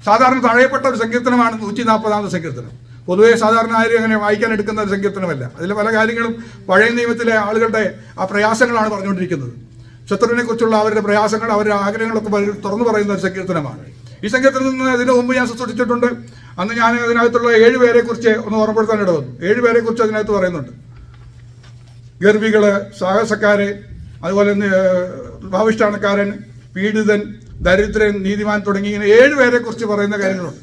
സാധാരണ തഴയപ്പെട്ട ഒരു സങ്കീർത്തനമാണ് 140-ാമത്തെ സങ്കീർത്തനം. പൊതുവേ സാധാരണ ആരും അങ്ങനെ വായിക്കാൻ എടുക്കുന്ന ഒരു സങ്കീർത്തനമല്ല. അതിലെ പല കാര്യങ്ങളും പഴയ നിയമത്തിലെ ആളുകളുടെ ആ പ്രയാസങ്ങളാണ് പറഞ്ഞുകൊണ്ടിരിക്കുന്നത്. ശത്രുവിനെ കുറിച്ചുള്ള അവരുടെ പ്രയാസങ്ങൾ, അവരുടെ ആഗ്രഹങ്ങളൊക്കെ തുറന്നു പറയുന്ന ഒരു സങ്കീർത്തനമാണ്. ഈ സങ്കീർത്തനത്തിൽ നിന്ന് ഇതിനു മുമ്പ് ഞാൻ സൃഷ്ടിച്ചിട്ടുണ്ട്. അന്ന് ഞാൻ അതിനകത്തുള്ള 7 പേരെ കുറിച്ച് ഒന്ന് ഓർമ്മപ്പെടുത്താൻ ഇടവന്നു. 7 പേരെ കുറിച്ച് അതിനകത്ത് പറയുന്നുണ്ട്. ഗർഭികള്, സാഹസക്കാര്, അതുപോലെ ഭാവിഷ്ഠാനക്കാരൻ, പീഡിതൻ, ദരിദ്രൻ, നീതിമാൻ തുടങ്ങി ഇങ്ങനെ 7 പേരെ കുറിച്ച് പറയുന്ന കാര്യങ്ങളുണ്ട്.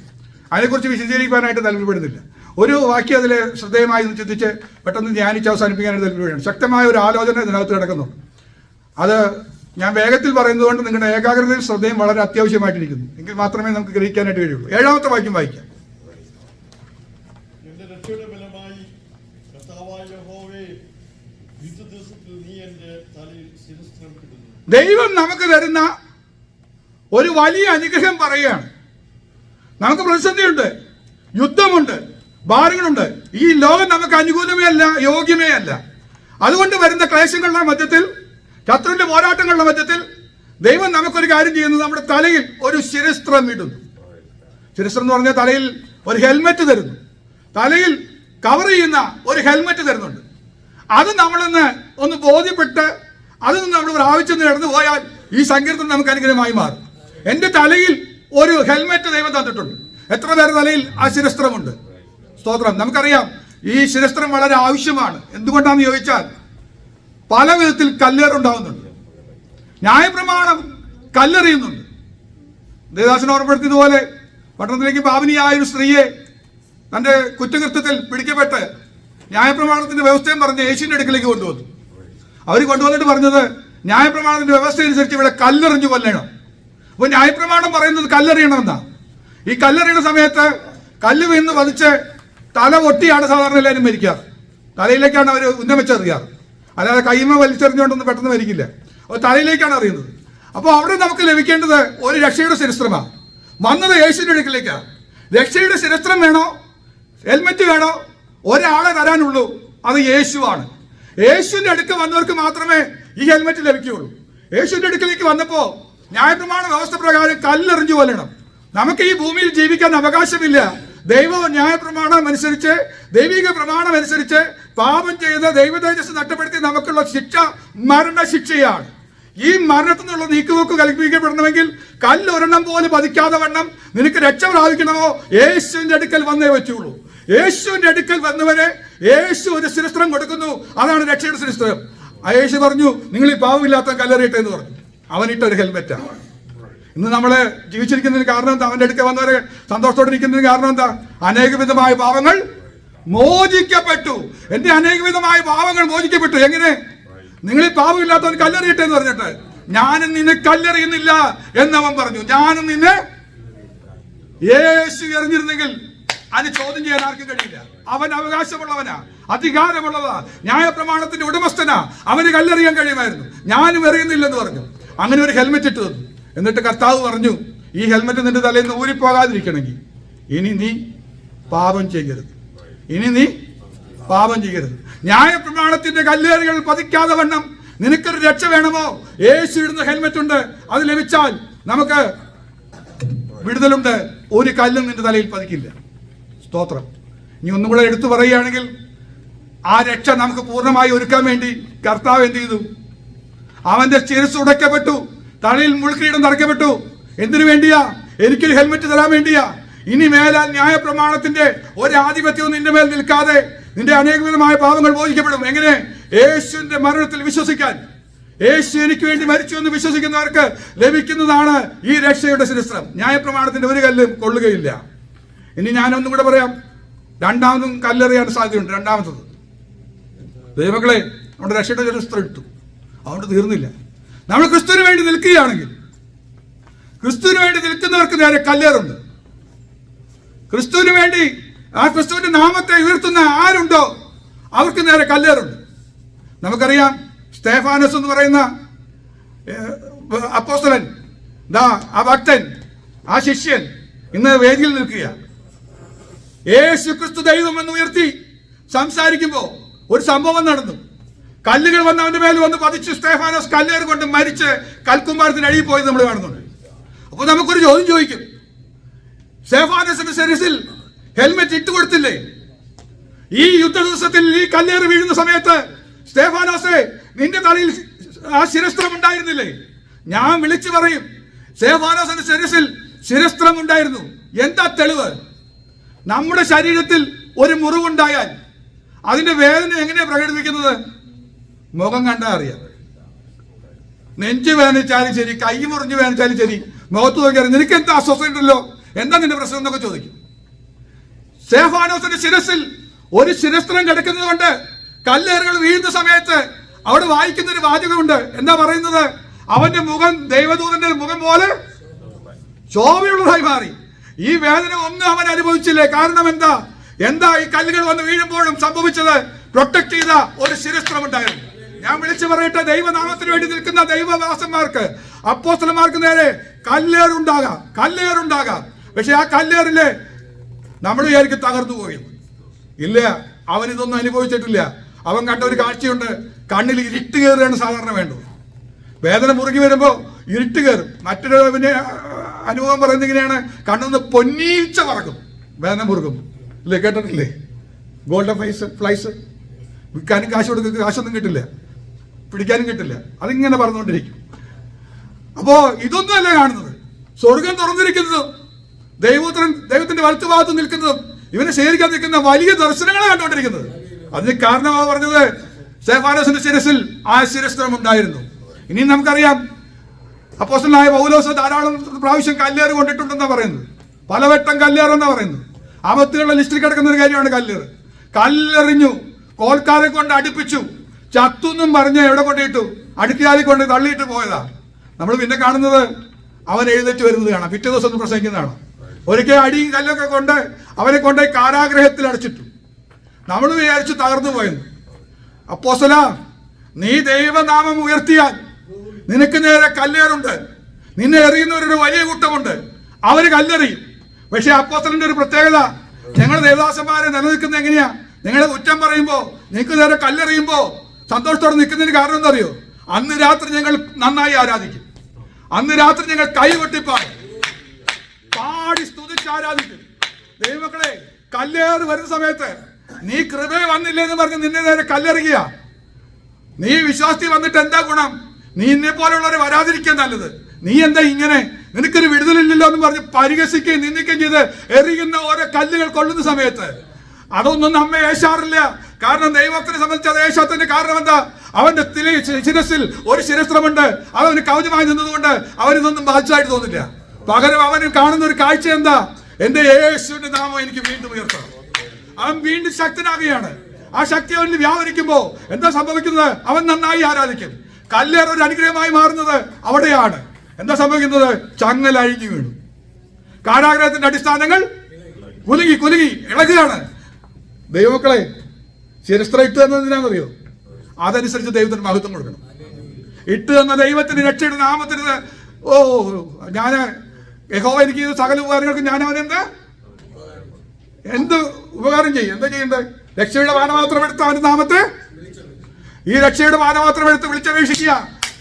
അതിനെക്കുറിച്ച് വിശദീകരിക്കാനായിട്ട് താല്പര്യപ്പെടുന്നില്ല. ഒരു വാക്യം അതിൽ ശ്രദ്ധേയമായി ചിന്തിച്ച് പെട്ടെന്ന് ധ്യാനിച്ച് അവസാനിപ്പിക്കാനായിട്ട് താല്പര്യപ്പെടുകയാണ്. ശക്തമായ ഒരു ആലോചന ഇതിനകത്ത് കിടക്കുന്നുണ്ട്. അത് ഞാൻ വേഗത്തിൽ പറയുന്നതുകൊണ്ട് നിങ്ങളുടെ ഏകാഗ്രതയും ശ്രദ്ധയും വളരെ അത്യാവശ്യമായിട്ടിരിക്കുന്നു. എങ്കിൽ മാത്രമേ നമുക്ക് ഗ്രഹിക്കാനായിട്ട് കഴിയുള്ളൂ. 7-ാമത്തെ വാക്യം വായിക്കാം. ദൈവം നമുക്ക് തരുന്ന ഒരു വലിയ അനുഗ്രഹം പറയുകയാണ്. നമുക്ക് പ്രതിസന്ധിയുണ്ട്, യുദ്ധമുണ്ട്, ഭാരങ്ങളുണ്ട്. ഈ ലോകം നമുക്ക് അനുകൂലമേ അല്ല, യോഗ്യമേ അല്ല. അതുകൊണ്ട് വരുന്ന ക്ലേശങ്ങളുടെ മധ്യത്തിൽ, ശത്രുവിന്റെ പോരാട്ടങ്ങളുടെ മധ്യത്തിൽ ദൈവം നമുക്കൊരു കാര്യം ചെയ്യുന്നത്, നമ്മുടെ തലയിൽ ഒരു ശിരസ്ത്രം ഇടുന്നു. ശിരസ്ത്രം എന്ന് പറഞ്ഞാൽ തലയിൽ ഒരു ഹെൽമെറ്റ് തരുന്നു. തലയിൽ കവർ ചെയ്യുന്ന ഒരു ഹെൽമെറ്റ് തരുന്നുണ്ട്. അത് നമ്മളൊന്ന് ബോധ്യപ്പെട്ട് അതിൽ നിന്ന് നമ്മൾ പ്രാപിച്ചെന്ന് നടന്നു പോയാൽ ഈ സങ്കീർത്തനം നമുക്ക് അനുഗ്രഹമായി മാറും. എന്റെ തലയിൽ ഒരു ഹെൽമെറ്റ് ദൈവം തന്നിട്ടുണ്ട്. എത്ര പേരുടെ തലയിൽ ആ ശിരസ്ത്രമുണ്ട്? സ്തോത്രം. നമുക്കറിയാം ഈ ശിരസ്ത്രം വളരെ ആവശ്യമാണ്. എന്തുകൊണ്ടാണെന്ന് ചോദിച്ചാൽ പല വിധത്തിൽ കല്ലേറുണ്ടാവുന്നുണ്ട്. ന്യായപ്രമാണം കല്ലെറിയുന്നുണ്ട്. ദേവദാസൻ ഓർമ്മപ്പെടുത്തിയതുപോലെ പട്ടണത്തിലേക്ക് പാവനിയായ ഒരു സ്ത്രീയെ തന്റെ കുറ്റകൃത്യത്തിൽ പിടിക്കപ്പെട്ട് ന്യായപ്രമാണത്തിന്റെ വ്യവസ്ഥയും പറഞ്ഞ് യേശുവിന്റെ അടുക്കലേക്ക് കൊണ്ടുവന്നു. അവർ കൊണ്ടുവന്നിട്ട് പറഞ്ഞത്, ന്യായപ്രമാണത്തിന്റെ വ്യവസ്ഥ അനുസരിച്ച് ഇവിടെ കല്ലെറിഞ്ഞു കൊല്ലണം. അപ്പോൾ ന്യായപ്രമാണം പറയുന്നത് കല്ലെറിയണമെന്നാ. ഈ കല്ലെറിയുന്ന സമയത്ത് കല്ല് വീണ് പതിച്ച് തല ഒട്ടിയാണ് സാധാരണ എല്ലാവരും മരിക്കാറ്. തലയിലേക്കാണ് അവർ ഉന്നമിച്ചെറിയാറ്. അല്ലാതെ കൈമ വലിച്ചെറിഞ്ഞുകൊണ്ടൊന്നും പെട്ടെന്ന് മരിക്കില്ല. അപ്പോൾ തലയിലേക്കാണ് അറിയുന്നത്. അപ്പോൾ അവിടെ നമുക്ക് ലഭിക്കേണ്ടത് ഒരു രക്ഷയുടെ ശിരസ്ത്രമാണ്. വന്നത് യേശുവിന്റെ അടുക്കിലേക്കാണ്. രക്ഷയുടെ ശിരസ്ത്രം വേണോ, ഹെൽമെറ്റ് വേണോ? ഒരാളെ തരാനുള്ളൂ, അത് യേശുവാണ്. യേശുവിന്റെ അടുക്ക് വന്നവർക്ക് മാത്രമേ ഈ ഹെൽമെറ്റ് ലഭിക്കുകയുള്ളൂ. യേശുവിന്റെ അടുക്കിലേക്ക് വന്നപ്പോ ന്യായപ്രമാണ വ്യവസ്ഥ പ്രകാരം കല്ലെറിഞ്ഞു കൊല്ലണം. നമുക്ക് ഈ ഭൂമിയിൽ ജീവിക്കാൻ അവകാശമില്ല. ദൈവ ന്യായപ്രമാണം അനുസരിച്ച്, ദൈവിക പ്രമാണം അനുസരിച്ച് പാപം ചെയ്ത് ദൈവതേജസ് നഷ്ടപ്പെടുത്തി നമുക്കുള്ള ശിക്ഷ മരണശിക്ഷയാണ്. ഈ മരണത്തിൽ നിന്നുള്ള നീക്കുപോക്ക് കൽപ്പിക്കപ്പെടണമെങ്കിൽ കല്ലൊരെണ്ണം പോലും പതിക്കാതെ വണ്ണം നിനക്ക് രക്ഷ പ്രാപിക്കണമോ, യേശുവിന്റെ അടുക്കൽ വന്നേ പറ്റുള്ളൂ. യേശുവിന്റെ അടുക്കൽ വന്നവനെ യേശു ഒരു ശിരസ്ത്രം കൊടുക്കുന്നു. അതാണ് രക്ഷയുടെ ശിരസ്ത്രം. യേശു പറഞ്ഞു, നിങ്ങൾ ഈ പാവമില്ലാത്ത കല്ലെറിയട്ടെ എന്ന് പറഞ്ഞു. അവനിട്ട ഒരു ഹെൽമെറ്റാണ്. ഇന്ന് നമ്മള് ജീവിച്ചിരിക്കുന്നതിന് കാരണം എന്താ? അവന്റെ അടുക്കൽ വന്നവരെ സന്തോഷത്തോടെ ഇരിക്കുന്നതിന് കാരണം എന്താ? അനേകവിധമായ പാവങ്ങൾ മോചിക്കപ്പെട്ടു. എന്റെ അനേകവിധമായ പാവങ്ങൾ മോചിക്കപ്പെട്ടു. എങ്ങനെ? നിങ്ങൾ ഈ പാവമില്ലാത്തവൻ കല്ലെറിയട്ടെ എന്ന് പറഞ്ഞിട്ട്, ഞാനും നിന്നെ കല്ലെറിയുന്നില്ല എന്നവൻ പറഞ്ഞു. ഞാനും നിന്നെ യേശു എറിഞ്ഞിരുന്നെങ്കിൽ അതിന് ചോദ്യം ചെയ്യാൻ ആർക്കും കഴിയില്ല. അവൻ അവകാശമുള്ളവനാ, അധികാരമുള്ളതാ, ന്യായപ്രമാണത്തിന്റെ ഉടമസ്ഥനാ. അവന് കല്ലെറിയാൻ കഴിയുമായിരുന്നു. ഞാനും എറിയുന്നില്ലെന്ന് പറഞ്ഞു. അങ്ങനെ ഒരു ഹെൽമെറ്റ് ഇട്ട് തന്നു. എന്നിട്ട് കർത്താവ് പറഞ്ഞു, ഈ ഹെൽമെറ്റ് നിന്റെ തലയിൽ നിന്ന് ഊരിപ്പോകാതിരിക്കണമെങ്കിൽ ഇനി നീ പാപം ചെയ്യരുത്. ഇനി നീ പാപം ചെയ്യരുത്. ന്യായപ്രമാണത്തിന്റെ കല്ലേറുകൾ പതിക്കാതെ വണ്ണം നിനക്കൊരു രക്ഷ വേണമോ? യേശു ഇടുന്ന ഹെൽമെറ്റ് ഉണ്ട്. അത് ലഭിച്ചാൽ നമുക്ക് വിടുതലുണ്ട്. ഒരു കല്ലും നിന്റെ തലയിൽ പതിക്കില്ല. സ്തോത്രം. ഇനി ഒന്നും കൂടെ എടുത്തു പറയുകയാണെങ്കിൽ, ആ രക്ഷ നമുക്ക് പൂർണ്ണമായി ഒരുക്കാൻ വേണ്ടി കർത്താവ് എന്ത് ചെയ്തു? അവന്റെ ശിരസ്സ് ഉടയ്ക്കപ്പെട്ടു, തലയിൽ മുൾക്കിരീടം തറയ്ക്കപ്പെട്ടു. എന്തിനു വേണ്ടിയാ? എനിക്കൊരു ഹെൽമെറ്റ് തരാൻ വേണ്ടിയാ. ഇനി മേലാൽ ന്യായപ്രമാണത്തിന്റെ ഒരാധിപത്യവും നിന്റെ മേൽ നിൽക്കാതെ നിന്റെ അനേകവിധമായ പാപങ്ങൾ മോചിക്കപ്പെടും. എങ്ങനെ? യേശുവിന്റെ മരണത്തിൽ വിശ്വസിക്കാൻ. യേശു എനിക്ക് വേണ്ടി മരിച്ചു എന്ന് വിശ്വസിക്കുന്നവർക്ക് ലഭിക്കുന്നതാണ് ഈ രക്ഷയുടെ ശിരസ്ത്രം. ന്യായപ്രമാണത്തിന്റെ ഒരു കല്ലും കൊള്ളുകയില്ല. ഇനി ഞാനൊന്നും കൂടെ പറയാം. രണ്ടാമതും കല്ലെറിയാൻ സാധ്യതയുണ്ട്. രണ്ടാമത്തത്, ദൈവങ്ങളെ, നമ്മുടെ രക്ഷയുടെ ശിരസ്ത്രം ഇട്ടു, അതുകൊണ്ട് തീർന്നില്ല. നമ്മൾ ക്രിസ്തുവിന് വേണ്ടി നിൽക്കുകയാണെങ്കിൽ, ക്രിസ്തുവിന് വേണ്ടി നിൽക്കുന്നവർക്ക് നേരെ കല്ലേറുണ്ട്. ക്രിസ്തുവിന് വേണ്ടി ആ ക്രിസ്തുവിന്റെ നാമത്തെ ഉയർത്തുന്ന ആരുണ്ടോ അവർക്ക് നേരെ കല്ലേറുണ്ട്. നമുക്കറിയാം, സ്തേഫാനസ് എന്ന് പറയുന്ന അപ്പോസ്തലൻ, ആ ഭക്തൻ, ആ ശിഷ്യൻ ഇന്ന് വേദിയിൽ നിൽക്കുക. യേശു ക്രിസ്തു ദൈവം എന്ന് ഉയർത്തി സംസാരിക്കുമ്പോ ഒരു സംഭവം നടന്നു. കല്ലുകൾ വന്ന് അവന്റെ മേൽ വന്ന് പതിച്ചു. സ്തേഫാനോസ് കല്ലേറ് കൊണ്ട് മരിച്ച് കൽക്കുമ്പാരത്തിന് അടിയിൽ പോയത് നമ്മൾ കാണുന്നുണ്ട്. അപ്പൊ നമുക്കൊരു ചോദ്യം ചോദിക്കും, സ്തെഫാനോസിന്റെ ശിരസിൽ ഹെൽമെറ്റ് ഇട്ട് കൊടുത്തില്ലേ? ഈ യുദ്ധ ദിവസത്തിൽ ഈ കല്ലേറ് വീഴുന്ന സമയത്ത് സ്തെഫാനോസേ, നിന്റെ തലയിൽ ആ ശിരസ്ത്രം ഉണ്ടായിരുന്നില്ലേ? ഞാൻ വിളിച്ചു പറയും, സ്തെഫാനോസിന്റെ ശിരസിൽ ശിരസ്ത്രം ഉണ്ടായിരുന്നു. എന്താ തെളിവ്? നമ്മുടെ ശരീരത്തിൽ ഒരു മുറിവുണ്ടായാൽ അതിന്റെ വേദന എങ്ങനെയാ പ്രകടിപ്പിക്കുന്നത്? മുഖം കണ്ടാ അറിയാം. നെഞ്ച് വേദനിച്ചാലും ശരി, കൈ മുറിഞ്ഞ് വേദനിച്ചാലും ശരി, മുഖത്ത് നോക്കിയാൽ നിനക്ക് എന്താ അസ്വസ്ഥ ഉണ്ടല്ലോ, എന്താ നിന്റെ പ്രശ്നം എന്നൊക്കെ ചോദിക്കും. സ്തെഫാനോസിന്റെ ശിരസിൽ ഒരു ശിരസ്ത്രം കിടക്കുന്നത് കൊണ്ട് കല്ലേറുകൾ വീഴുന്ന സമയത്ത് അവിടെ വായിക്കുന്ന ഒരു വാചകമുണ്ട്. എന്താ പറയുന്നത്? അവന്റെ മുഖം ദൈവദൂതന്റെ മുഖം പോലെ ശോഭയുള്ളതായി മാറി. ഈ വേദന ഒന്നും അവൻ അനുഭവിച്ചില്ലേ. കാരണം എന്താ ഈ കല്ലുകൾ വന്ന് വീഴുമ്പോഴും സംഭവിച്ചത്? പ്രൊട്ടക്ട് ചെയ്ത ഒരു ശിരസ്ത്രം ഉണ്ടായിരുന്നു. ഞാൻ വിളിച്ചു പറയട്ടെ, ദൈവനാമത്തിന് വേണ്ടി നിൽക്കുന്ന ദൈവദാസന്മാർക്ക്, അപ്പോസ്തലന്മാർക്ക് നേരെ കല്ലേറുണ്ടാകാം. പക്ഷെ ആ കല്ലേറില് നമ്മൾ വിചാരിക്കും തകർന്നു പോയി. ഇല്ല, അവൻ ഇതൊന്നും അനുഭവിച്ചിട്ടില്ല. അവൻ കണ്ട ഒരു കാഴ്ചയുണ്ട്. കണ്ണിൽ ഇരുട്ട് കയറുകയാണ് സാധാരണ വേണ്ടത്. വേദന മുറുകി വരുമ്പോ ഇരുട്ട് കയറും. മറ്റൊരു അനുഭവം പറയുന്നത് ഇങ്ങനെയാണ്, കണ്ണൊന്ന് പൊന്നീച്ച പറക്കും, വേദന മുറുകും. ഇല്ലേ, കേട്ടിട്ടില്ലേ? ഗോൾഡൻ ഫ്ലൈസ് വിൽക്കാനും കാശ് കൊടുക്കുക, കാശൊന്നും കിട്ടില്ല, പിടിക്കാനും കിട്ടില്ല, അതിങ്ങനെ പറഞ്ഞുകൊണ്ടിരിക്കും. അപ്പോ ഇതൊന്നും അല്ല കാണുന്നത്. സ്വർഗം തുറന്നിരിക്കുന്നതും ദൈവത്തിന്റെ വലത്തുഭാഗത്ത് നിൽക്കുന്നതും ഇവനെ ശേഖരിക്കാൻ നിൽക്കുന്ന വലിയ ദർശനങ്ങളെ കണ്ടുകൊണ്ടിരിക്കുന്നത്. അതിന് കാരണമാ പറഞ്ഞത്, സ്തെഫാനോസിന്റെ ശിരസിൽ ആ ശിരസ്ത്രം ഉണ്ടായിരുന്നു. ഇനി നമുക്കറിയാം, അപ്പോസ്തലനായ പൗലോസ് ധാരാളം പ്രാവശ്യം കല്ലേറ് കൊണ്ടിട്ടുണ്ടെന്നാണ് പറയുന്നത്. പലവട്ടം കല്ലേറെന്നാണ് പറയുന്നത്. ആപത്തുകളുടെ ലിസ്റ്റിൽ കിടക്കുന്ന ഒരു കാര്യമാണ് കല്ലേറ്. കല്ലെറിഞ്ഞു, കോൽക്കാരെ കൊണ്ട് അടുപ്പിച്ചു, ചത്തുന്നും പറഞ്ഞ് എവിടെ കൊണ്ടിട്ടു? അടുക്കിയാലിൽ കൊണ്ട് തള്ളിയിട്ട് പോയതാ. നമ്മൾ പിന്നെ കാണുന്നത് അവൻ എഴുന്നേറ്റ് വരുന്നത് കാണാം, പിറ്റേ ദിവസം പ്രസംഗിക്കുന്നതാണ്. ഒരിക്കൽ അടിയും കല്ലൊക്കെ കൊണ്ട് അവനെ കൊണ്ട് കാരാഗ്രഹത്തിൽ അടച്ചിട്ടു. നമ്മൾ വിചാരിച്ചു തകർന്നു പോയെന്ന്. അപ്പോസ്തലാ, നീ ദൈവനാമം ഉയർത്തിയാൽ നിനക്ക് നേരെ കല്ലേറുണ്ട്. നിന്നെ എറിയുന്നവരൊരു വലിയ കൂട്ടമുണ്ട്, അവര് കല്ലെറിയും. പക്ഷെ അപ്പോസ്തലന്റെ ഒരു പ്രത്യേകത, ഞങ്ങൾ ദേവദാസന്മാരെ നിലനിൽക്കുന്ന എങ്ങനെയാ? നിങ്ങളെ കുറ്റം പറയുമ്പോ, നിങ്ങൾക്ക് നേരെ കല്ലെറിയുമ്പോ സന്തോഷത്തോടെ നിൽക്കുന്നതിന് കാരണം എന്താ അറിയോ? അന്ന് രാത്രി ഞങ്ങൾ നന്നായി ആരാധിക്കും. അന്ന് രാത്രി ഞങ്ങൾ കൈകൊട്ടിപ്പാടും, പാടി സ്തുതിച്ച് ആരാധിക്കും. ദൈവമക്കളെ, കല്ലേറ് വരുന്ന സമയത്ത് നീ കൃപ വന്നില്ലേ എന്ന് പറഞ്ഞ് നിന്നെ നേരെ കല്ലെറിയുക. നീ വിശ്വാസത്തിൽ വന്നിട്ട് എന്താ ഗുണം? നീ ഇന്നെ പോലെയുള്ളവരെ വരാതിരിക്കാൻ നല്ലത്. നീ എന്താ ഇങ്ങനെ, നിനക്കൊരു വിടുതലില്ലല്ലോ എന്ന് പറഞ്ഞ് പരിഹസിക്കുകയും നിന്ദിക്കുകയും ചെയ്ത് എറിയുന്ന ഓരോ കല്ലുകൾ കൊള്ളുന്ന സമയത്ത് അതൊന്നും നമ്മെ ഏശാറില്ല. കാരണം ദൈവത്തിനെ സംബന്ധിച്ച് അത് ഏശാത്തതിന്റെ കാരണം എന്താ? അവന്റെ ശിരസിൽ ഒരു ശിരസ്ത്രമുണ്ട്. അവന് കവചമായി നിന്നതുകൊണ്ട് അവനിതൊന്നും ബാധിച്ചായിട്ട് തോന്നില്ല. പകരം അവന് കാണുന്ന ഒരു കാഴ്ച എന്താ? എന്റെ യേശുവിന്റെ നാമം എനിക്ക് വീണ്ടും ഉയർത്തണം. അവൻ വീണ്ടും ശക്തനാകുകയാണ്. ആ ശക്തി അവനിൽ വ്യാപരിക്കുമ്പോ എന്താ സംഭവിക്കുന്നത്? അവൻ നന്നായി ആരാധിക്കും. കല്ലേറ് ഒരു അനുഗ്രഹമായി മാറുന്നത് അവിടെയാണ്. എന്താ സംഭവിക്കുന്നത്? ചങ്ങല അഴിഞ്ഞു വീണു. കാരാഗ്രഹത്തിന്റെ അടിസ്ഥാനങ്ങൾ കുലുങ്ങി ഇളകുകയാണ്. ദൈവമക്കളെ, ശിരസ്ത്രം ഇട്ട് തന്നതിനാണെന്നറിയോ? അതനുസരിച്ച് ദൈവത്തിന് മഹത്വം കൊടുക്കണം. ഇട്ട് തന്ന ദൈവത്തിന്, രക്ഷയുടെ നാമത്തിന് ഞാൻ യഹോവ എനിക്ക് സകല ഉപകാരങ്ങൾക്ക് ഞാൻ അവനെന്ത് ഉപകാരം ചെയ്യും? എന്താ ചെയ്യേണ്ടത്? രക്ഷയുടെ പാനപാത്രം എടുത്ത് അവന്റെ നാമത്തെ, ഈ രക്ഷയുടെ പാനപാത്രം എടുത്ത് വിളിച്ചപേക്ഷിക്കുക.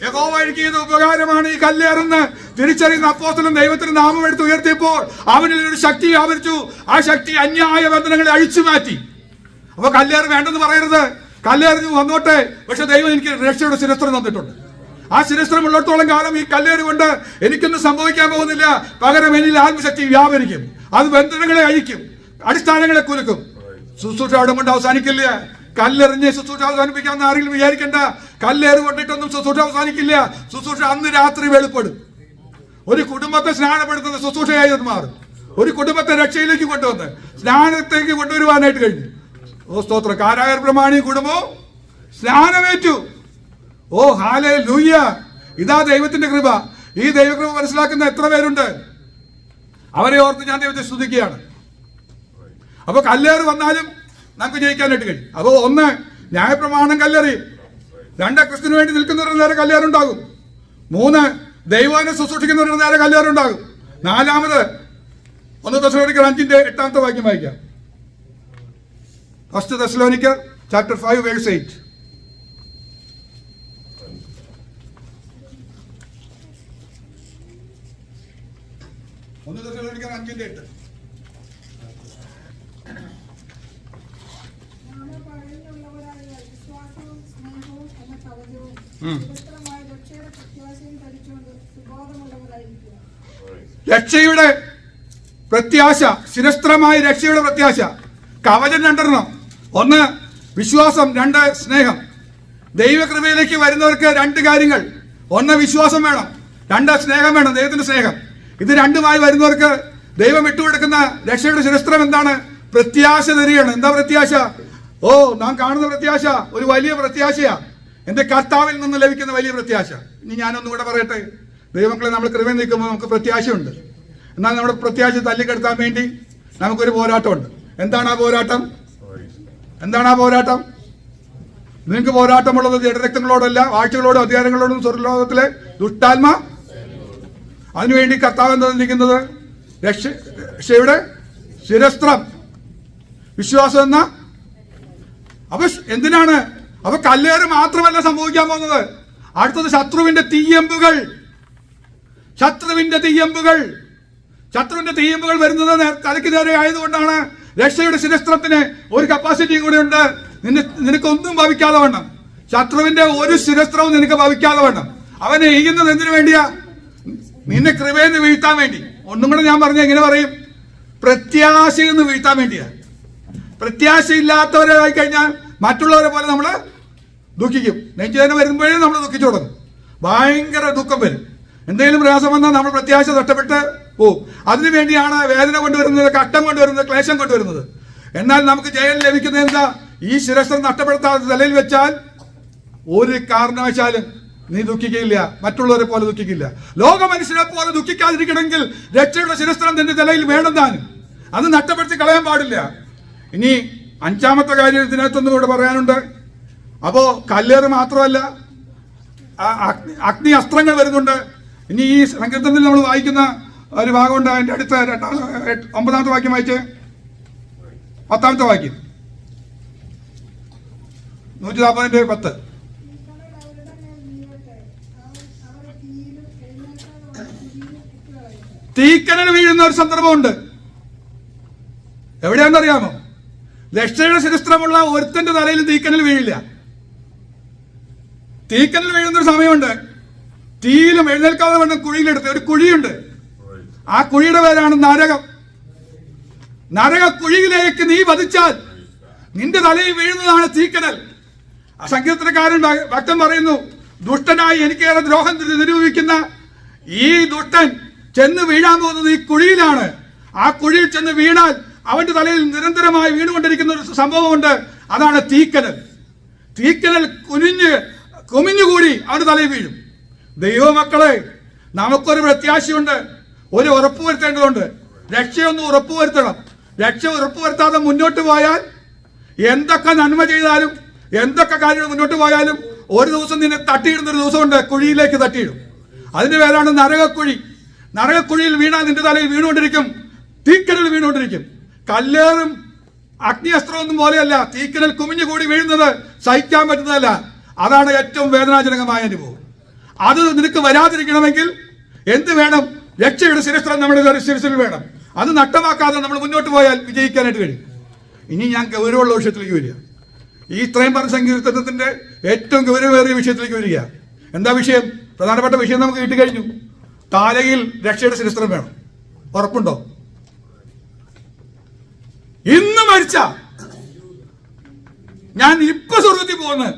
യഹോവ എനിക്ക് ചെയ്ത ഉപകാരമാണ് ഈ കല്ലേറെന്ന് തിരിച്ചറിയുന്ന അപ്പോസ്തലൻ ദൈവത്തിന്റെ നാമം എടുത്ത് ഉയർത്തിയപ്പോൾ അവനിൽ ഒരു ശക്തി വ്യാപരിച്ചു. ആ ശക്തി അന്യായ ബന്ധനങ്ങളെ അഴിച്ചു മാറ്റി. അപ്പൊ കല്ലേറ് വേണ്ടെന്ന് പറയരുത്. കല്ലേറ് വന്നോട്ടെ, പക്ഷെ ദൈവം എനിക്ക് രക്ഷയുടെ ശിരസ്ത്രം തന്നിട്ടുണ്ട്. ആ ശിരസ്ത്രം ഉള്ളിടത്തോളം കാലം ഈ കല്ലേറ് കൊണ്ട് എനിക്കൊന്നും സംഭവിക്കാൻ പോകുന്നില്ല. പകരം എന്നിൽ ആത്മശക്തി വ്യാപരിക്കും. അത് ബന്ധനങ്ങളെ അഴിക്കും, അടിസ്ഥാനങ്ങളെ കുലുക്കും. ശുശ്രൂഷ അവിടെ കൊണ്ട് അവസാനിക്കില്ല. കല്ലെറിഞ്ഞ് ശുശ്രൂഷ അവസാനിപ്പിക്കാമെന്ന് ആരെങ്കിലും വിചാരിക്കണ്ട. കല്ലേറ് കൊണ്ടിട്ടൊന്നും ശുശ്രൂഷ അവസാനിക്കില്ല. ശുശ്രൂഷ അന്ന് രാത്രി വെളിപ്പെടും. ഒരു കുടുംബത്തെ സ്നാനപ്പെടുത്തുന്ന ശുശ്രൂഷയായി മാറും. ഒരു കുടുംബത്തെ രക്ഷയിലേക്ക് കൊണ്ടുവന്ന് സ്നാനത്തേക്ക് കൊണ്ടുവരുവാനായിട്ട് കഴിഞ്ഞു. ഓ സ്തോത്ര! കാരാഗൃഹ പ്രമാണി കുടുംബവും സ്നാനമേറ്റു. ഓ ഹല്ലേലൂയ! ഇതാ ദൈവത്തിന്റെ കൃപ. ഈ ദൈവകൃപ മനസ്സിലാക്കുന്ന എത്ര പേരുണ്ട്? അവരെ ഓർത്ത് ഞാൻ ദൈവത്തെ സ്തുതിക്കുകയാണ്. അപ്പൊ കല്ലേറ് വന്നാലും നമുക്ക് ജയിക്കാനായിട്ട് കഴിയും. അപ്പോ ഒന്ന്, ന്യായപ്രമാണം കല്ലെറിയും. രണ്ട്, ക്രിസ്തുവിന് വേണ്ടി നിൽക്കുന്നവരുടെ നേരെ കല്ലേറുണ്ടാകും. മൂന്ന്, ദൈവനെ ശുശ്രൂഷിക്കുന്നവരുടെ നേരെ കല്ലേറുണ്ടാകും. നാലാമത്, 1 തെസ്സലോനിക്കർ 5:8 വാക്യം വായിക്കാം. 1 തെസ്സലോനിക്കർ chapter 5 verse 8. 1 തെസ്സലോനിക്കർ 5:8. രക്ഷയുടെ പ്രത്യാശ, ശിരസ്ത്രമായ രക്ഷയുടെ പ്രത്യാശ. കവചം രണ്ടെണ്ണം. ഒന്ന് വിശ്വാസം, രണ്ട് സ്നേഹം. ദൈവകൃപയിലേക്ക് വരുന്നവർക്ക് രണ്ട് കാര്യങ്ങൾ. ഒന്ന് വിശ്വാസം വേണം, രണ്ട് സ്നേഹം വേണം, ദൈവത്തിന്റെ സ്നേഹം. ഇത് രണ്ടുമായി വരുന്നവർക്ക് ദൈവം വിട്ടുകൊടുക്കുന്ന രക്ഷയുടെ ശിരസ്ത്രം എന്താണ്? പ്രത്യാശ തരികയാണ്. എന്താ പ്രത്യാശ? ഓ, നാം കാണുന്ന പ്രത്യാശ ഒരു വലിയ പ്രത്യാശയാ. എന്റെ കർത്താവിൽ നിന്ന് ലഭിക്കുന്ന വലിയ പ്രത്യാശ. ഇനി ഞാനൊന്നും കൂടെ പറയട്ടെ. ദൈവമക്കളെ, നമ്മൾ കൃപ നിൽക്കുമ്പോൾ നമുക്ക് പ്രത്യാശയുണ്ട്. എന്നാൽ നമ്മുടെ പ്രത്യാശ തല്ലിക്കെടുത്താൻ വേണ്ടി നമുക്കൊരു പോരാട്ടമുണ്ട്. എന്താണ് ആ പോരാട്ടം? എന്താണ് ആ പോരാട്ടം? നിങ്ങൾക്ക് പോരാട്ടമുള്ളത് ജഡരക്തങ്ങളോടല്ല, വാഴ്ചകളോടും അധികാരങ്ങളോടും സ്വർഗ്ഗലോകത്തിലെ ദുഷ്ടാത്മ. അതിനുവേണ്ടി കർത്താവ് എന്താ നിൽക്കുന്നത്? രക്ഷയുടെ ശിരസ്ത്രം, വിശ്വാസം എന്ന. അപ്പൊ എന്തിനാണ്? അപ്പൊ കല്ലേറ് മാത്രമല്ല സംഭവിക്കാൻ പോകുന്നത്. അടുത്തത് ശത്രുവിന്റെ തീയമ്പുകൾ. ശത്രുവിന്റെ തീയമ്പുകൾ വരുന്നത് തലയ്ക്ക് നേരെ ആയതുകൊണ്ടാണ് രക്ഷയുടെ ശിരസ്ത്രത്തിന് ഒരു കപ്പാസിറ്റിയും കൂടെ ഉണ്ട്. നിനക്കൊന്നും ഭവിക്കാതെ വേണം. ശത്രുവിന്റെ ഒരു ശിരസ്ത്രവും നിനക്ക് ഭവിക്കാതെ വേണം. അവനെ എയ്യുന്നത് എന്തിനു വേണ്ടിയാ? നിന്നെ കൃപയെന്ന് വീഴ്ത്താൻ വേണ്ടി. ഒന്നും കൂടെ ഞാൻ പറഞ്ഞ എങ്ങനെ പറയും? പ്രത്യാശയെന്ന് വീഴ്ത്താൻ വേണ്ടിയാ. പ്രത്യാശയില്ലാത്തവരായി കഴിഞ്ഞാൽ മറ്റുള്ളവരെ പോലെ നമ്മൾ ദുഃഖിക്കും. നെഞ്ചുവേദന വരുമ്പോഴേ നമ്മൾ ദുഃഖിച്ചു തുടങ്ങും. ഭയങ്കര ദുഃഖം വരും. എന്തെങ്കിലും പ്രയാസം വന്നാൽ നമ്മൾ പ്രത്യാശ നഷ്ടപ്പെട്ട് പോവും. അതിനുവേണ്ടിയാണ് വേദന കൊണ്ടുവരുന്നത്, കഷ്ടം കൊണ്ടുവരുന്നത്, ക്ലേശം കൊണ്ടുവരുന്നത്. എന്നാൽ നമുക്ക് ജയം ലഭിക്കുന്നത് എന്താ? ഈ ശിരസ്ത്രം നഷ്ടപ്പെടുത്താതെ തലയിൽ വെച്ചാൽ ഒരു കാരണവശാലും നീ ദുഃഖിക്കില്ല, മറ്റുള്ളവരെ പോലെ ദുഃഖിക്കില്ല. ലോക മനുഷ്യരെ പോലെ ദുഃഖിക്കാതിരിക്കണമെങ്കിൽ രക്ഷയുടെ ശിരസ്ത്രം നിന്റെ തലയിൽ വേണം താനും. അത് നഷ്ടപ്പെടുത്തി കളയാൻ പാടില്ല. ഇനി അഞ്ചാമത്തെ കാര്യം ഇതിനകത്തൊന്നും കൂടെ പറയാനുണ്ട്. അപ്പോ കല്ലേറ് മാത്രമല്ല, അഗ്നി അസ്ത്രങ്ങൾ വരുന്നുണ്ട്. ഇനി ഈ സങ്കീർത്തനത്തിൽ നമ്മൾ വായിക്കുന്ന ഒരു ഭാഗമുണ്ട്. അതിന്റെ അടുത്ത 9ാമത്തെ വാക്യം വായിച്ച് 10ാമത്തെ വാക്യം, 140:10. തീക്കനൽ വീഴുന്ന ഒരു സന്ദർഭമുണ്ട്. എവിടെയാണെന്നറിയാമോ? രക്ഷയുടെ ശിരസ്ത്രമുള്ള ഒരുത്തന്റെ തലയിൽ തീക്കനൽ വീഴില്ല. തീക്കനൽ വീഴുന്ന ഒരു സമയമുണ്ട്. തീയിലും എഴുന്നേൽക്കാതെ വേണം കുഴിയിലെടുത്ത് ഒരു കുഴിയുണ്ട്. ആ കുഴിയുടെ പേരാണ് നരകം. നരക കുഴിയിലേക്ക് നീ വധിച്ചാൽ നിന്റെ തലയിൽ വീഴുന്നതാണ് തീക്കനൽ. ആ സങ്കീർത്തനക്കാരൻ ഭക്തൻ പറയുന്നു, ദുഷ്ടനായി എനിക്കേറെ ദ്രോഹം നിരൂപിക്കുന്ന ഈ ദുഷ്ടൻ ചെന്ന് വീഴാൻ പോകുന്നത് ഈ കുഴിയിലാണ്. ആ കുഴിയിൽ ചെന്ന് വീണാൽ അവന്റെ തലയിൽ നിരന്തരമായി വീണുകൊണ്ടിരിക്കുന്ന ഒരു സംഭവമുണ്ട്. അതാണ് തീക്കനൽ. തീക്കനൽ കുമിഞ്ഞുകൂടി അവന്റെ തലയിൽ വീഴും. ദൈവമക്കളെ, നമുക്കൊരു പ്രത്യാശയുണ്ട്, ഒരു ഉറപ്പ് വരുത്തേണ്ടതുണ്ട്. രക്ഷയൊന്ന് ഉറപ്പുവരുത്തണം. രക്ഷ ഉറപ്പുവരുത്താതെ മുന്നോട്ട് പോയാൽ എന്തൊക്കെ നന്മ ചെയ്താലും എന്തൊക്കെ കാര്യങ്ങൾ മുന്നോട്ട് പോയാലും ഒരു ദിവസം നിന്നെ തട്ടിയിടുന്ന ഒരു ദിവസമുണ്ട്. കുഴിയിലേക്ക് തട്ടിയിടും. അതിന്റെ പേരാണ് നരകക്കുഴി. നരകക്കുഴിയിൽ വീണാൽ നിന്റെ തലയിൽ വീണുകൊണ്ടിരിക്കും, തീക്കനൽ വീണുകൊണ്ടിരിക്കും. കല്ലേറും അഗ്നിയസ്ത്രമൊന്നും പോലെയല്ല. തീക്കനൽ കുമിഞ്ഞുകൂടി വീഴുന്നത് സഹിക്കാൻ പറ്റുന്നതല്ല. അതാണ് ഏറ്റവും വേദനാജനകമായ അനുഭവം. അത് നിനക്ക് വരാതിരിക്കണമെങ്കിൽ എന്ത് വേണം? രക്ഷയുടെ ശിരസ്ത്രം നമ്മുടെ ശിരസിൽ വേണം. അത് നഷ്ടമാക്കാതെ നമ്മൾ മുന്നോട്ട് പോയാൽ വിജയിക്കാനായിട്ട് കഴിയും. ഇനി ഞാൻ ഗൗരവമുള്ള വിഷയത്തിലേക്ക് വരിക. ഈ ഇത്രയും പറഞ്ഞ സങ്കീർത്തനത്തിന്റെ ഏറ്റവും ഗൗരവമേറിയ വിഷയത്തിലേക്ക് വരിക. എന്താ വിഷയം? പ്രധാനപ്പെട്ട വിഷയം നമുക്ക് കിട്ടിക്കഴിഞ്ഞു. തലയിൽ രക്ഷയുടെ ശിരസ്ത്രം വേണം. ഉറപ്പുണ്ടോ? ഇന്ന് മരിച്ച ഞാൻ ഇപ്പൊ സ്വർഗത്തിൽ പോകുന്നത്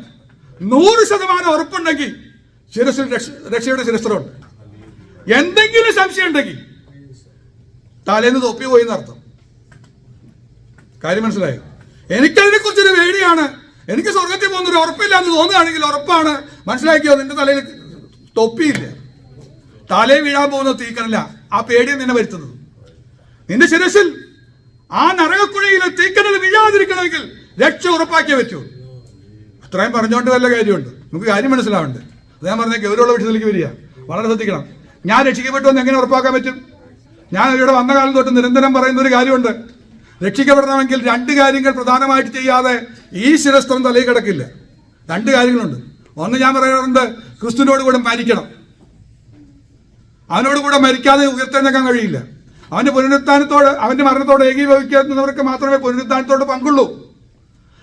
100% ഉറപ്പുണ്ടെങ്കിൽ ശിരസിൽ രക്ഷയുടെ ശിരസ്ത്രമുണ്ട്. എന്തെങ്കിലും സംശയം ഉണ്ടെങ്കിൽ തലേന്ന് തൊപ്പി പോയി എന്നർത്ഥം. കാര്യം മനസ്സിലായോ? എനിക്കതിനെ കുറിച്ചൊരു പേടിയാണ്. എനിക്ക് സ്വർഗത്തിൽ പോകുന്നൊരു ഉറപ്പില്ല എന്ന് തോന്നുകയാണെങ്കിൽ ഉറപ്പാണ്. മനസ്സിലാക്കിയോ? നിന്റെ തലയിൽ തൊപ്പിയില്ല. തലയിൽ വീഴാൻ പോകുന്ന തീക്കനല്ല. ആ പേടിയാണ് നിന്നെ വരുത്തുന്നത്. നിന്റെ ശിരസിൽ ആ നരകക്കുഴിയിലെ തീക്കനൽ വീഴാതിരിക്കണമെങ്കിൽ രക്ഷ ഉറപ്പാക്കിയേ പറ്റൂ. അത്രയും പറഞ്ഞുകൊണ്ട് വല്ല കാര്യമുണ്ട്. നമുക്ക് കാര്യം മനസ്സിലാവുന്നുണ്ട്. അത് ഞാൻ പറഞ്ഞ ഗൗരവമുള്ള വിഷയത്തിലേക്ക് വരിക. വളരെ ശ്രദ്ധിക്കണം. ഞാൻ രക്ഷിക്കപ്പെട്ടു എന്ന് എങ്ങനെ ഉറപ്പാക്കാൻ പറ്റും? ഞാൻ ഇവിടെ വന്ന കാലം തൊട്ട് നിരന്തരം പറയുന്ന ഒരു കാര്യമുണ്ട്. രക്ഷിക്കപ്പെടണമെങ്കിൽ രണ്ട് കാര്യങ്ങൾ പ്രധാനമായിട്ട് ചെയ്യാതെ ഈ ശിരസ്ത്രം തലയിൽ കിടക്കില്ല. രണ്ട് കാര്യങ്ങളുണ്ട്. ഒന്ന് ഞാൻ പറയാറുണ്ട്, ക്രിസ്തുവിനോട് കൂടെ മരിക്കണം. അവനോട് കൂടെ മരിക്കാതെ ഉയർത്തെഴുന്നേക്കാൻ കഴിയില്ല. അവന്റെ പുനരുത്ഥാനത്തോട്, അവന്റെ മരണത്തോട് ഏകീഭവിക്കുന്നവർക്ക് മാത്രമേ പുനരുത്ഥാനത്തോട് പങ്കുള്ളൂ.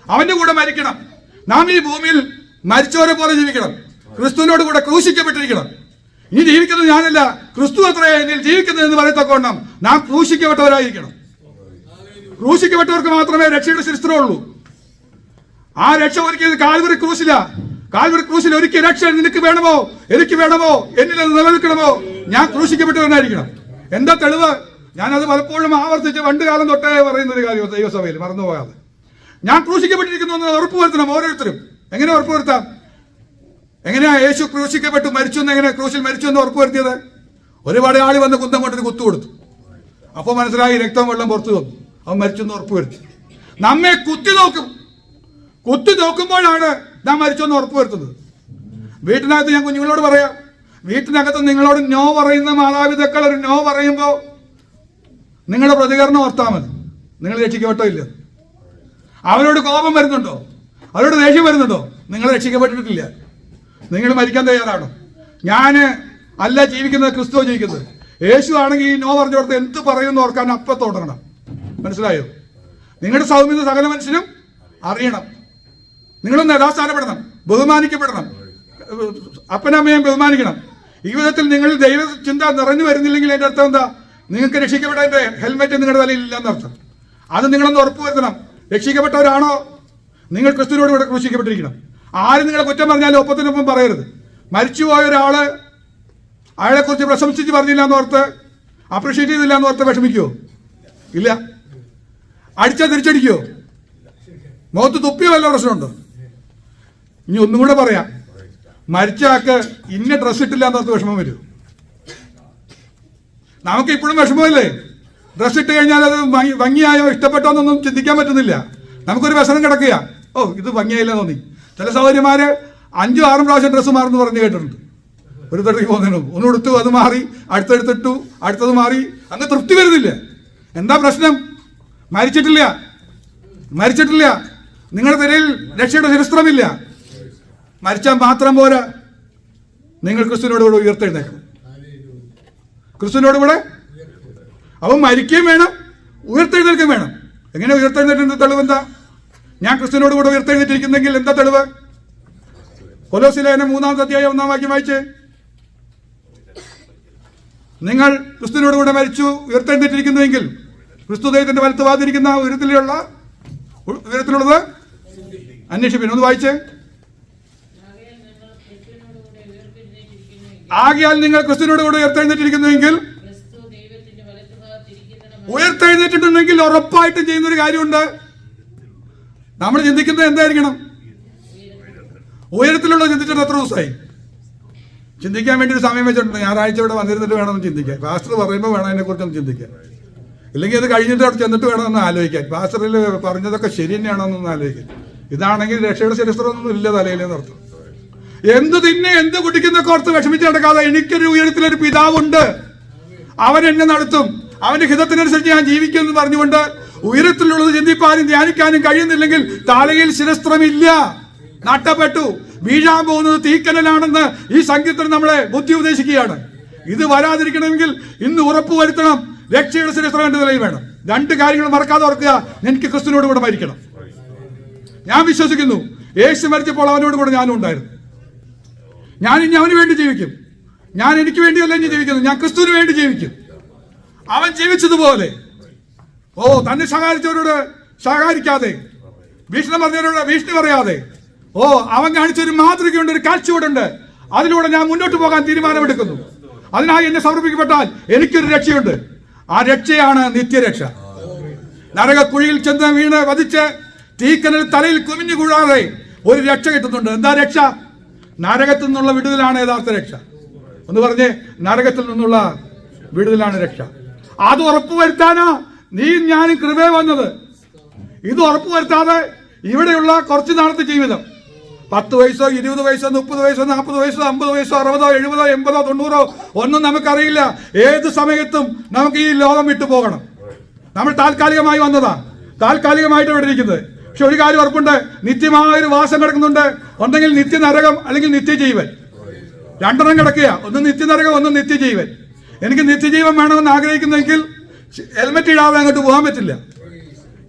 അവന്റെ കൂടെ മരിക്കണം. നാം ഈ ഭൂമിയിൽ മരിച്ചവരെ പോലെ ജീവിക്കണം, ക്രിസ്തുവിനോട് കൂടെ ക്രൂശിക്കപ്പെട്ടിരിക്കണം. ഇനി ജീവിക്കുന്നത് ഞാനല്ല, ക്രിസ്തു അത്രേ എന്നിൽ ജീവിക്കുന്നത് എന്ന് പറയത്തക്കവണ്ണം നാം ക്രൂശിക്കപ്പെട്ടവരായിരിക്കണം. ക്രൂശിക്കപ്പെട്ടവർക്ക് മാത്രമേ രക്ഷയുടെ ശിസ്ത്രമുള്ളൂ. ആ രക്ഷ ഒരുക്കിയത് കാൽവറി ക്രൂശില. കാൽവറി ക്രൂശിൽ ഒരുക്കിയ രക്ഷ നിനക്ക് വേണമോ, എനിക്ക് വേണമോ, എന്നിൽ നിലനിൽക്കണമോ, ഞാൻ ക്രൂശിക്കപ്പെട്ടവനായിരിക്കണം. എന്താ തെളിവ്? ഞാനത് പലപ്പോഴും ആവർത്തിച്ച് പണ്ട് കാലം തൊട്ടേ പറയുന്ന ഒരു കാര്യം ദൈവസഭയിൽ മറന്നുപോകാതെ. ഞാൻ ക്രൂശിക്കപ്പെട്ടിരിക്കുന്നു എന്ന് ഉറപ്പുവരുത്തണം ഓരോരുത്തരും. എങ്ങനെ ഉറപ്പുവരുത്താം? എങ്ങനെയാ യേശു ക്രൂശിക്കപ്പെട്ടു മരിച്ചു എന്ന്, എങ്ങനെ ക്രൂശിൽ മരിച്ചു എന്ന് ഉറപ്പുവരുത്തിയത്? ഒരുപാട് ആളി വന്ന് കുന്തം കൊണ്ടൊരു കുത്തു കൊടുത്തു. അപ്പോൾ മനസ്സിലായി രക്തം വെള്ളം പുറത്തു വന്നു, അവൻ മരിച്ചു എന്ന് ഉറപ്പുവരുത്തി. നമ്മെ കുത്തി നോക്കും, കുത്തി നോക്കുമ്പോഴാണ് നാം മരിച്ചെന്ന് ഉറപ്പുവരുത്തുന്നത്. വീട്ടിനകത്ത് ഞാൻ കുഞ്ഞുങ്ങളോട് പറയാം, വീട്ടിനകത്ത് നിങ്ങളോട് നോ പറയുന്ന മാതാപിതാക്കൾ ഒരു നോ പറയുമ്പോൾ നിങ്ങളുടെ പ്രതികരണം ഓർത്താൽ മതി, നിങ്ങൾ രക്ഷിക്കപ്പെട്ടോ ഇല്ല. അവരോട് കോപം വരുന്നുണ്ടോ, അവരോട് ദേഷ്യം വരുന്നുണ്ടോ, നിങ്ങൾ രക്ഷിക്കപ്പെട്ടിട്ടില്ല. നിങ്ങൾ മരിക്കാൻ തയ്യാറാണോ? ഞാൻ അല്ല ജീവിക്കുന്നത്, ക്രിസ്തു ജീവിക്കുന്നത്. യേശു ആണെങ്കിൽ ഈ നോ പറഞ്ഞു കൊടുത്ത് എന്ത് പറയുമെന്ന് ഓർക്കാൻ അപ്പം തുടങ്ങണം. മനസ്സിലായോ? നിങ്ങളുടെ സൗമ്യത സകല മനുഷ്യനും അറിയണം. നിങ്ങളൊന്ന് യഥാസ്ഥാനപ്പെടണം, ബഹുമാനിക്കപ്പെടണം, അപ്പനമ്മയും ബഹുമാനിക്കണം. ഈ വിധത്തിൽ നിങ്ങൾ ദൈവ ചിന്ത നിറഞ്ഞു വരുന്നില്ലെങ്കിൽ എൻ്റെ അർത്ഥം എന്താ? നിങ്ങൾക്ക് രക്ഷിക്കപ്പെട്ടതിൻ്റെ ഹെൽമെറ്റ് നിങ്ങളുടെ തലയിൽ ഇല്ലെന്നർത്ഥം. അത് നിങ്ങളൊന്ന് ഉറപ്പുവരുത്തണം. രക്ഷിക്കപ്പെട്ടവരാണോ? നിങ്ങൾ ക്രിസ്തുവിനോട് കൂടെ ക്രൂശിക്കപ്പെട്ടിരിക്കണം. ആരും നിങ്ങളെ കുറ്റം പറഞ്ഞാലും ഒപ്പത്തിനൊപ്പം പറയരുത്. മരിച്ചുപോയ ഒരാള് അയാളെക്കുറിച്ച് പ്രശംസിച്ച് പറഞ്ഞില്ല എന്നോർത്ത്, അപ്രീഷിയേറ്റ് ചെയ്തില്ല എന്നോർത്ത് വിഷമിക്കുമോ? ഇല്ല. അടിച്ചാൽ തിരിച്ചടിക്കുമോ? മുഖത്ത് തുപ്പിയോ വല്ല പ്രശ്നമുണ്ടോ? ഇനി ഒന്നും കൂടെ പറയാം, മരിച്ച ആൾക്ക് ഇന്ന ഡ്രസ് ഇട്ടില്ല എന്നോർത്ത് വിഷമം വരും. നമുക്ക് ഇപ്പോഴും വിഷമമല്ലേ? ഡ്രസ് ഇട്ട് കഴിഞ്ഞാൽ അത് ഭംഗിയായോ ഇഷ്ടപ്പെട്ടോ എന്നൊന്നും ചിന്തിക്കാൻ പറ്റുന്നില്ല. നമുക്കൊരു വ്യസനം കിടക്കുക, ഓ ഇത് ഭംഗിയായില്ല തോന്നി. ചില സഹോദരിമാര് 5-6 പ്രാവശ്യം ഡ്രസ്സ് മാറുന്നു പറഞ്ഞ് കേട്ടിട്ടുണ്ട്. ഒരു തടക്ക് പോകുന്നതിനും ഒന്ന് എടുത്തു, അത് മാറി, അടുത്തെടുത്തിട്ടു, അടുത്തത് മാറി, അങ്ങ് തൃപ്തി വരുന്നില്ല. എന്താ പ്രശ്നം? മരിച്ചിട്ടില്ല, മരിച്ചിട്ടില്ല. നിങ്ങളുടെ തിരയിൽ രക്ഷയുടെ ശിരസ്ത്രമില്ല. മരിച്ചാൽ മാത്രം പോരാ, നിങ്ങൾ ക്രിസ്തുവിനോട് കൂടെ ഉയർത്തെഴുന്നേക്കണം. ക്രിസ്തുവിനോട് കൂടെ അവൻ മരിക്കുകയും വേണം, ഉയർത്തെഴുന്നേൽക്കുകയും വേണം. എങ്ങനെ ഉയർത്തെഴുന്നേറ്റിന്റെ തെളിവ് എന്താ? ഞാൻ ക്രിസ്തുവിനോട് കൂടെ ഉയർത്തെഴുന്നേറ്റിരിക്കുന്നെങ്കിൽ എന്താ തെളിവ്? കൊലോസ്യലേഖനം 3-ാം അധ്യായം 1-ാം വാക്യം വായിച്ച്, നിങ്ങൾ ക്രിസ്തുവിനോട് കൂടെ മരിച്ചു ഉയർത്തെഴുന്നേറ്റിരിക്കുന്നുവെങ്കിൽ ക്രിസ്തു ദൈവത്തിന്റെ വലത്ത് വാതിരിക്കുന്ന ഉയരത്തിലുള്ളത് അന്വേഷിപ്പിൻ. ഒന്ന് വായിച്ച്. ആകയാൽ നിങ്ങൾ ക്രിസ്തുവിനോട് കൂടെ ഉയർത്തെഴുന്നേറ്റിരിക്കുന്നുവെങ്കിൽ, ഉയർത്തെഴുന്നേറ്റിട്ടുണ്ടെങ്കിൽ ഉറപ്പായിട്ടും ചെയ്യുന്നൊരു കാര്യമുണ്ട്. നമ്മൾ ചിന്തിക്കുന്നത് എന്തായിരിക്കണം? ഉയരത്തിലുള്ള ചിന്തിച്ചിട്ട് എത്ര ദിവസമായി? ചിന്തിക്കാൻ വേണ്ടി ഒരു സമയം വെച്ചിട്ടുണ്ട്. ഞായറാഴ്ച ഇവിടെ വന്നിരുന്നിട്ട് വേണമെന്ന് ചിന്തിക്കാൻ. പാസ്റ്റർ പറയുമ്പോൾ വേണം അതിനെക്കുറിച്ചൊന്ന് ചിന്തിക്കാൻ. ഇല്ലെങ്കിൽ അത് കഴിഞ്ഞിട്ട് അവിടെ ചെന്നിട്ട് വേണമെന്ന് ആലോചിക്കാൻ. പാസ്റ്ററിൽ പറഞ്ഞതൊക്കെ ശരി തന്നെയാണോന്നൊന്ന് ആലോചിക്കാൻ. ഇതാണെങ്കിൽ രക്ഷയുടെ ചരിത്രമൊന്നും ഇല്ല തലയിലെന്ന് അർത്ഥം. എന്ത് തിന്നെ എന്ത് കുടിക്കുന്നൊക്കെ ഓർത്ത് വിഷമിച്ച് നടക്കാതെ എനിക്കൊരു ഉയരത്തിലൊരു പിതാവുണ്ട്, അവൻ എന്നെ നടത്തും, അവന്റെ ഹിതത്തിനനുസരിച്ച് ഞാൻ ജീവിക്കും എന്ന് പറഞ്ഞുകൊണ്ട് ഉയരത്തിലുള്ളത് ചിന്തിപ്പാനും ധ്യാനിക്കാനും കഴിയുന്നില്ലെങ്കിൽ തലയിൽ ശിരസ്ത്രമില്ല, നട്ടപ്പെട്ടു, വീഴാൻ പോകുന്നത് തീക്കനലാണെന്ന് ഈ സംഗീതത്തിൽ നമ്മളെ ബുദ്ധി ഉപദേശിക്കുകയാണ്. ഇത് വരാതിരിക്കണമെങ്കിൽ ഇന്ന് ഉറപ്പുവരുത്തണം, രക്ഷയുടെ ശിരസ്ത്രം എന്റെ നിലയിൽ വേണം. 2 കാര്യങ്ങൾ മറക്കാതെ ഓർക്കുക. എനിക്ക് ക്രിസ്തുവിനോട് കൂടെ മരിക്കണം. ഞാൻ വിശ്വസിക്കുന്നു യേശു മരിച്ചപ്പോൾ അവനോട് കൂടെ ഞാനും ഉണ്ടായിരുന്നു. ഞാൻ ഇനി അവന് വേണ്ടി ജീവിക്കും. ഞാൻ എനിക്ക് വേണ്ടിയല്ല ഇനി ജീവിക്കുന്നത്, ഞാൻ ക്രിസ്തുവിന് വേണ്ടി ജീവിക്കും. അവൻ ജീവിച്ചതുപോലെ തന്നെ സഹായിച്ചവരോട് സഹായിക്കാതെ, ഭീഷണി പറഞ്ഞവരോട് ഭീഷണി പറയാതെ, അവൻ കാണിച്ചൊരു മാതൃകയുണ്ട്, ഒരു കാഴ്ചയോടുണ്ട്. അതിലൂടെ ഞാൻ മുന്നോട്ട് പോകാൻ തീരുമാനമെടുക്കുന്നു. അതിനായി എന്നെ സമർപ്പിക്കപ്പെട്ടാൽ എനിക്കൊരു രക്ഷയുണ്ട്. ആ രക്ഷയാണ് നിത്യരക്ഷ. നരകക്കുഴിയിൽ ചെന്ന് വീണ് വധിച്ച് തീക്കനൽ തലയിൽ കുമിഞ്ഞു കൂടാതെ ഒരു രക്ഷ കിട്ടുന്നുണ്ട്. എന്താ രക്ഷ? നരകത്തിൽ നിന്നുള്ള വിടുതലാണ് യഥാർത്ഥ രക്ഷ. ഒന്ന് പറഞ്ഞേ, നരകത്തിൽ നിന്നുള്ള വിടുതലാണ് രക്ഷ. അത് ഉറപ്പുവരുത്താനാ നീ ഞാനും കൃപേ വന്നത്. ഇത് ഉറപ്പുവരുത്താതെ ഇവിടെയുള്ള കുറച്ച് നാളത്തെ ജീവിതം, 10 വയസ്സോ 20 വയസ്സോ 30 വയസ്സോ 40 വയസ്സോ 50 വയസ്സോ 60 70 80 90 ഒന്നും നമുക്കറിയില്ല. ഏത് സമയത്തും നമുക്ക് ഈ ലോകം വിട്ടു പോകണം. നമ്മൾ താൽക്കാലികമായി വന്നതാ, താൽക്കാലികമായിട്ട് ഇവിടെ ഇരിക്കുന്നത്. പക്ഷെ ഒരു കാര്യം ഉറപ്പുണ്ട്, നിത്യമായൊരു വാസം കിടക്കുന്നുണ്ട്. ഒന്നെങ്കിൽ നിത്യനരകം അല്ലെങ്കിൽ നിത്യജീവൻ. 2 കിടക്കുക, ഒന്ന് നിത്യനരകം, ഒന്ന് നിത്യജീവൻ. എനിക്ക് നിത്യജീവൻ വേണമെന്ന് ആഗ്രഹിക്കുന്നെങ്കിൽ ഹെൽമെറ്റ് ഇടാതെ അങ്ങോട്ട് പോകാൻ പറ്റില്ല.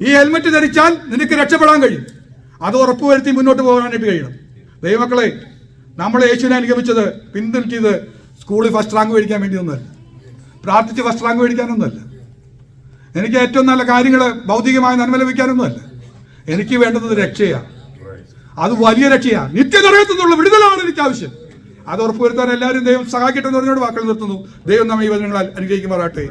ഈ ഹെൽമെറ്റ് ധരിച്ചാൽ നിനക്ക് രക്ഷപ്പെടാൻ കഴിയും. അത് ഉറപ്പുവരുത്തി മുന്നോട്ട് പോകാനായിട്ട് കഴിയണം. ദൈവമക്കളെ, നമ്മൾ യേശുവിനെ അനുഗമിച്ചത് പിന്തുണച്ചത് സ്കൂളിൽ ഫസ്റ്റ് റാങ്ക് മേടിക്കാൻ വേണ്ടിയൊന്നുമല്ല, പ്രാർത്ഥിച്ച് ഫസ്റ്റ് റാങ്ക് മേടിക്കാനൊന്നുമല്ല, എനിക്ക് ഏറ്റവും നല്ല കാര്യങ്ങൾ ഭൗതികമായ നന്മ ലഭിക്കാനൊന്നുമല്ല. എനിക്ക് വേണ്ടത് രക്ഷയാണ്. അത് വലിയ രക്ഷയാണ്. നിത്യനരകത്തുനിന്നുള്ള വിടുതലാണ് എനിക്ക് ആവശ്യം. അത് ഉറപ്പുവരുത്താൻ എല്ലാവരും ദൈവം സഹായിക്കട്ടെ എന്ന് പറഞ്ഞുകൊണ്ട് വാക്കുകൾ നിർത്തുന്നു. ദൈവം നമ്മെ ഈ വചനങ്ങളാൽ അനുഗ്രഹിക്കുമാറാട്ടെ.